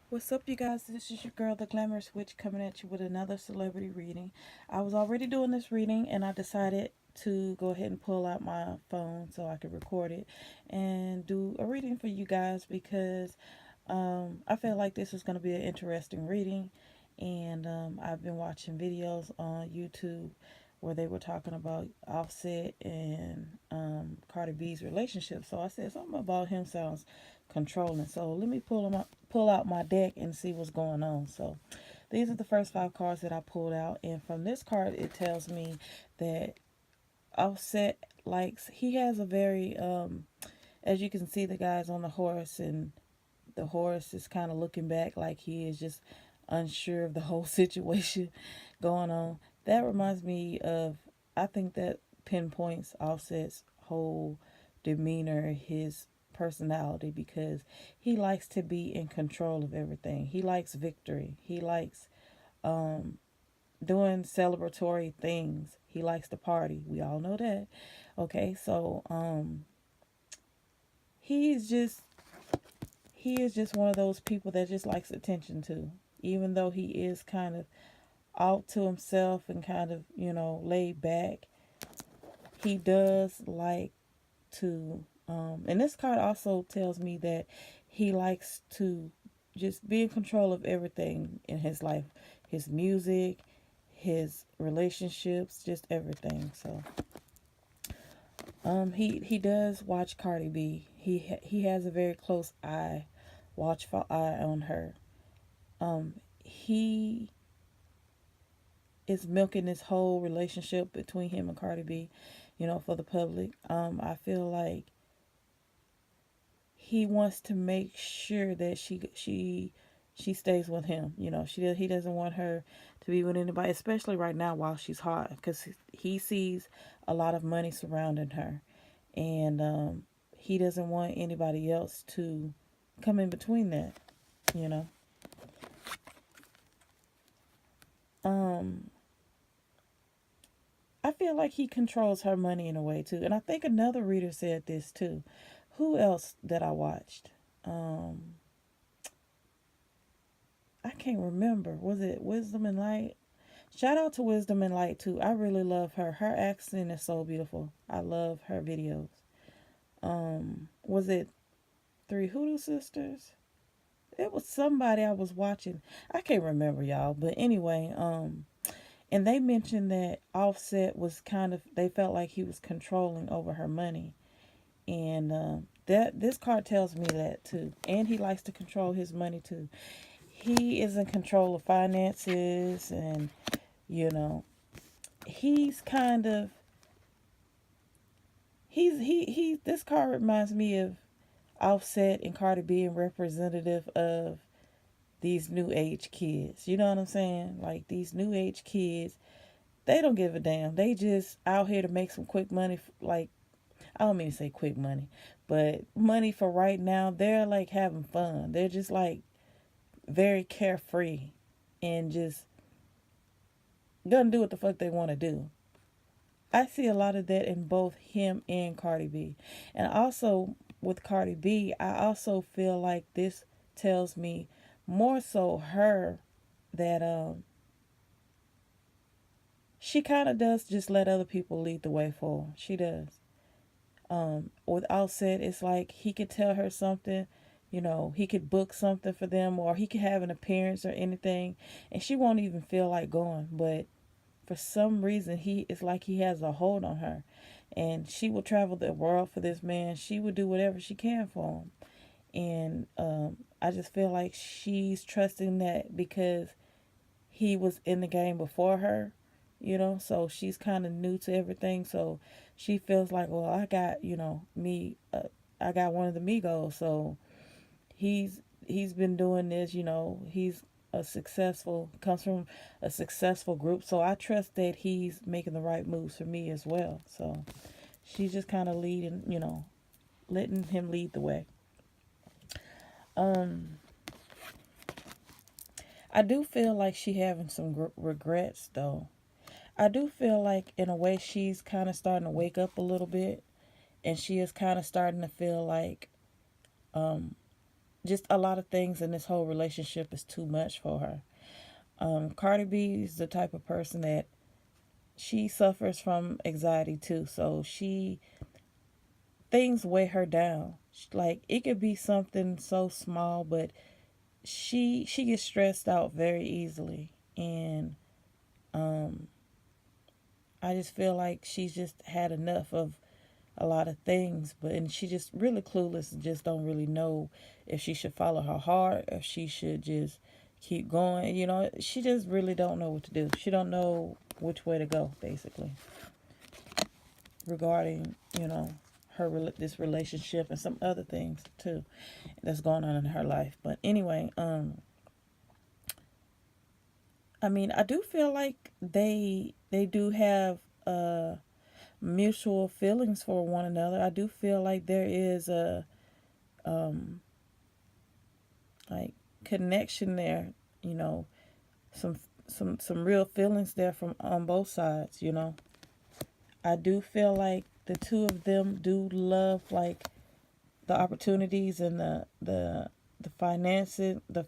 What's up, you guys? This is your girl, the Glamorous Witch, coming at you with another celebrity reading. I was already doing this reading, and I decided to go ahead and pull out my phone so I could record it and do a reading for you guys because I feel like this is going to be an interesting reading. And I've been watching videos on YouTube where they were talking about Offset and Cardi B's relationship. So I said something about him sounds controlling. So let me pull out my deck and see what's going on. So these are the first five cards that I pulled out, and from this card it tells me that Offset likes he has a very as you can see, the guy's on the horse, and the horse is kind of looking back like he is just unsure of the whole situation going on. That reminds me of, I think that pinpoints Offset's whole demeanor, his personality, because he likes to be in control of everything. He likes victory. He likes um, doing celebratory things. He likes to party. We all know that. Okay, so he's just he is just one of those people that just likes attention too. Even though he is kind of out to himself and kind of, laid back, he does like to and this card also tells me that he likes to just be in control of everything in his life, his music, his relationships, just everything. So he does watch Cardi B. He has a very close watchful eye on her. He is milking this whole relationship between him and Cardi B, for the public. I feel like he wants to make sure that she stays with him. He doesn't want her to be with anybody, especially right now while she's hot, because he sees a lot of money surrounding her, and he doesn't want anybody else to come in between that. You know. Um, I feel like he controls her money in a way too. And I think another reader said this too. Who else that I watched? Um, I can't remember. Was it Wisdom and Light? Shout out to Wisdom and Light too. I really love her. Her accent is so beautiful. I love her videos. Was it Three Hoodoo Sisters? It was somebody I was watching. I can't remember, y'all. But anyway, and they mentioned that Offset was kind of, they felt like he was controlling over her money. And that this card tells me that too. And he likes to control his money too. He is in control of finances, and you know, he's kind of he. This card reminds me of Offset and Cardi being representative of these new age kids. You know what I'm saying? Like these new age kids, they don't give a damn. They just out here to make some quick money. Like, I don't mean to say quick money, but money for right now. They're like having fun. They're just like very carefree and just gonna do what the fuck they want to do. I see a lot of that in both him and Cardi B. And also with Cardi B, I also feel like this tells me more so her that she kind of does just let other people lead the way for her. She does. With Offset, it's like he could tell her something, he could book something for them, or he could have an appearance or anything, and she won't even feel like going. But for some reason, it's like he has a hold on her, and she will travel the world for this man. She would do whatever she can for him, and I just feel like she's trusting that because he was in the game before her, so she's kind of new to everything. So she feels like, well, I got, I got one of the Migos. So he's been doing this, he's comes from a successful group. So I trust that he's making the right moves for me as well. So she's just kind of leading, letting him lead the way. Um, I do feel like she having some regrets though. I do feel like in a way she's kind of starting to wake up a little bit, and she is kind of starting to feel like just a lot of things in this whole relationship is too much for her. Cardi B is the type of person that she suffers from anxiety too. So things weigh her down. Like it could be something so small, but she gets stressed out very easily. And um, I just feel like she's just had enough of a lot of things, and she just really clueless and just don't really know if she should follow her heart, if she should just keep going. She just really don't know what to do. She don't know which way to go, basically, regarding this relationship and some other things too that's going on in her life. But anyway, I mean, I do feel like they do have mutual feelings for one another. I do feel like there is a um like connection there, you know, some some real feelings there from on both sides. I do feel like the two of them do love like the opportunities and the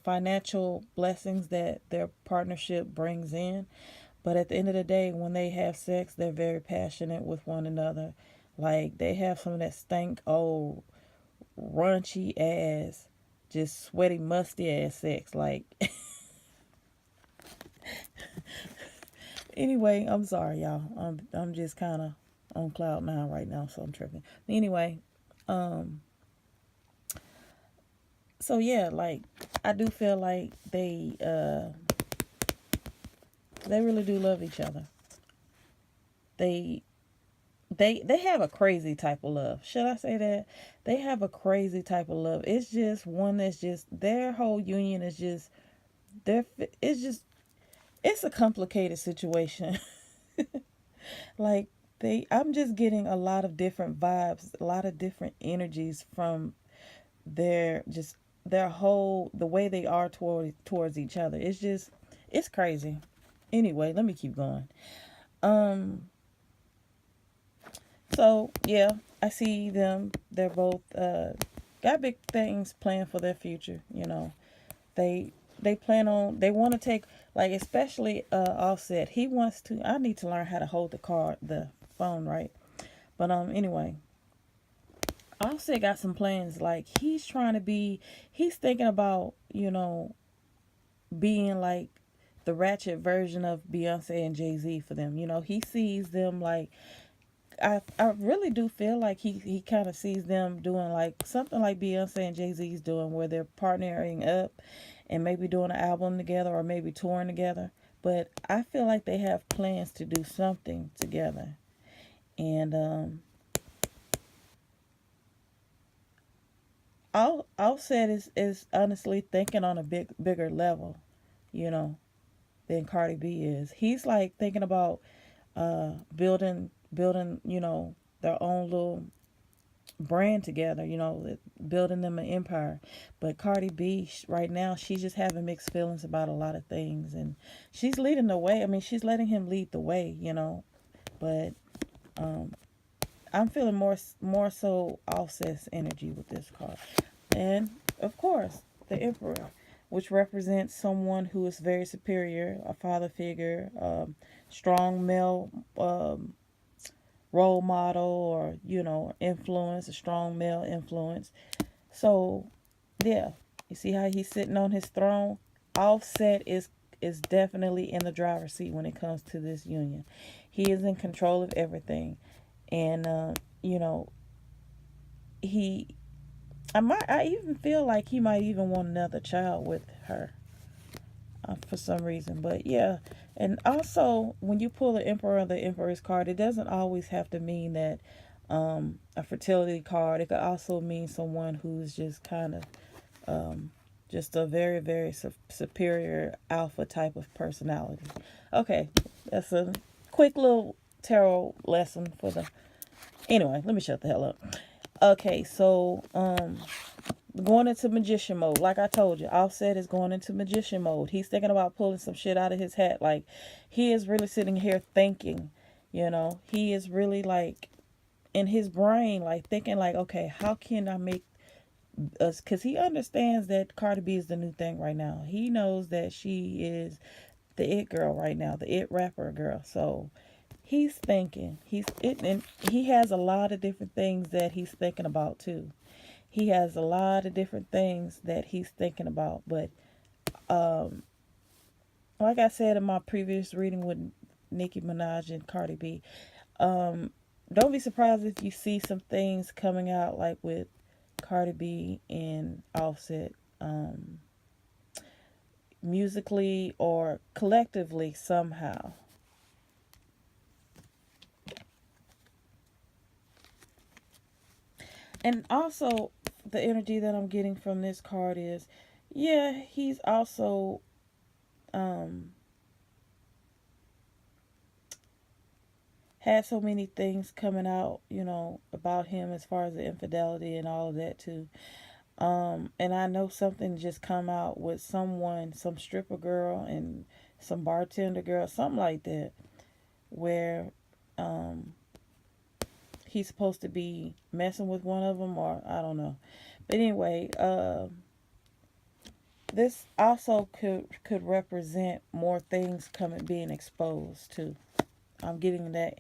financial blessings that their partnership brings in. But at the end of the day, when they have sex, they're very passionate with one another. Like they have some of that stank old raunchy ass, just sweaty musty ass sex. Like anyway, I'm sorry y'all. I'm just kind of on cloud nine right now, so I'm tripping. Anyway, um, so yeah, like I do feel like they really do love each other. They they have a crazy type of love. Should I say that? They have a crazy type of love. It's just one that's just their whole union is just their it's just it's a complicated situation. Like I'm just getting a lot of different vibes, a lot of different energies from their whole the way they are towards each other. It's crazy. Anyway, let me keep going. Um so yeah, I see them. They're both got big things planned for their future. They they want to take, like, especially Offset. He wants to I need to learn how to hold the phone right. But anyway, Offset got some plans. Like he's thinking about, being like the ratchet version of Beyonce and Jay-Z for them. He sees them like I really do feel like he kind of sees them doing like something like Beyonce and Jay-Z's doing, where they're partnering up and maybe doing an album together or maybe touring together. But I feel like they have plans to do something together. And Offset is honestly thinking on a bigger level, you know, than Cardi B is. He's like thinking about building, their own little brand together, building them an empire. But Cardi B right now, she's just having mixed feelings about a lot of things, and she's leading the way. I mean, she's letting him lead the way. But um, I'm feeling more so Offset's energy with this card. And of course, the Emperor, which represents someone who is very superior, a father figure, strong male role model, or influence, a strong male influence. So yeah, you see how he's sitting on his throne. Offset is definitely in the driver's seat when it comes to this union. He is in control of everything. And you know he I even feel like he might even want another child with her, for some reason. But yeah, and also when you pull the Emperor or the Emperor's card, it doesn't always have to mean that a fertility card. It could also mean someone who's just kind of just a very, very superior alpha type of personality. Okay, that's a quick little tarot lesson for the. Anyway, let me shut the hell up. Okay, so going into magician mode. Like I told you, Offset is going into magician mode. He's thinking about pulling some shit out of his hat. Like, he is really sitting here thinking, he is really like in his brain, like thinking like, okay, how can I make because he understands that Cardi B is the new thing right now. He knows that she is the it girl right now, the it rapper girl. So he's thinking, and he has a lot of different things that he's thinking about too. He has a lot of different things that he's thinking about, but um, like I said in my previous reading with Nicki Minaj and Cardi B, um, don't be surprised if you see some things coming out like with Cardi B and Offset, musically or collectively somehow. And also, the energy that I'm getting from this card is, yeah, he's also um, had so many things coming out, about him as far as the infidelity and all of that too. And I know something just come out with someone, some stripper girl and some bartender girl, something like that, where um, he's supposed to be messing with one of them, or I don't know. But anyway, this also could represent more things coming being exposed too. I'm getting that.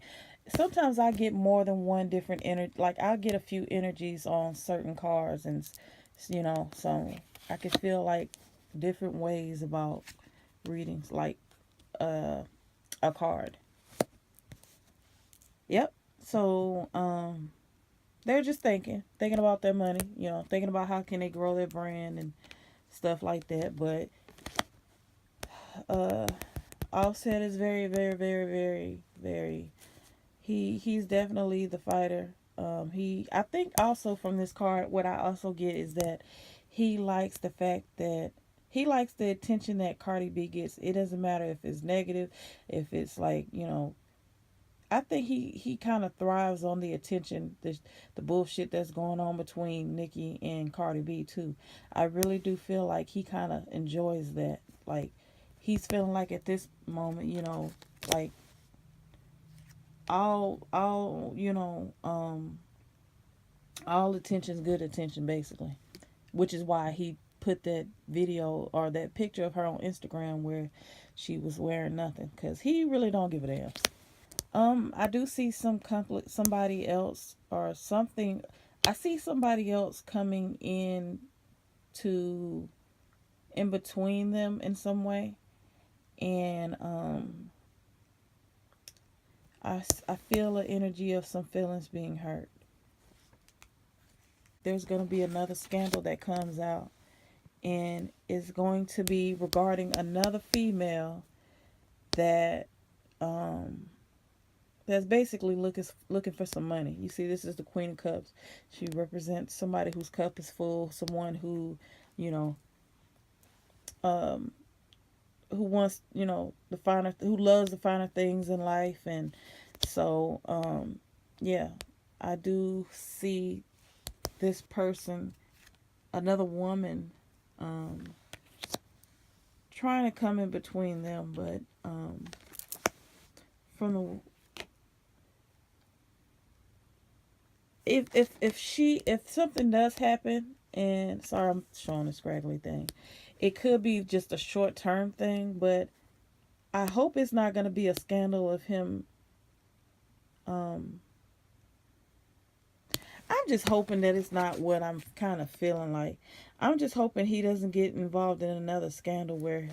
Sometimes I get more than one different energy. Like I'll get a few energies on certain cards, and so I can feel like different ways about readings, like uh, a card. Yep. So they're just thinking about their money. Thinking about how can they grow their brand and stuff like that. But uh, Offset is very, very, very, very, very. He's definitely the fighter. I think also from this card, what I also get is that he likes the fact that he likes the attention that Cardi B gets. It doesn't matter if it's negative, if it's like I think he kind of thrives on the attention, the bullshit that's going on between Nicki and Cardi B too. I really do feel like he kind of enjoys that. Like he's feeling like at this moment, like all all attention's good attention basically, which is why he put that video or that picture of her on Instagram where she was wearing nothing, because he really don't give a damn. I do see somebody else or something. I see somebody else coming to in between them in some way, and I feel the energy of some feelings being hurt. There's going to be another scandal that comes out, and it's going to be regarding another female that um that's basically looking for some money. You see, this is the Queen of Cups. She represents somebody whose cup is full, someone who, you know, um, who wants, who loves the finer things in life, and so, yeah, I do see this person, another woman, um, trying to come in between them, but from the if something does happen, and sorry I'm showing a scraggly thing, it could be just a short term thing, but I hope it's not going to be a scandal of him. um I'm just hoping that it's not what I'm kind of feeling like. I'm just hoping he doesn't get involved in another scandal where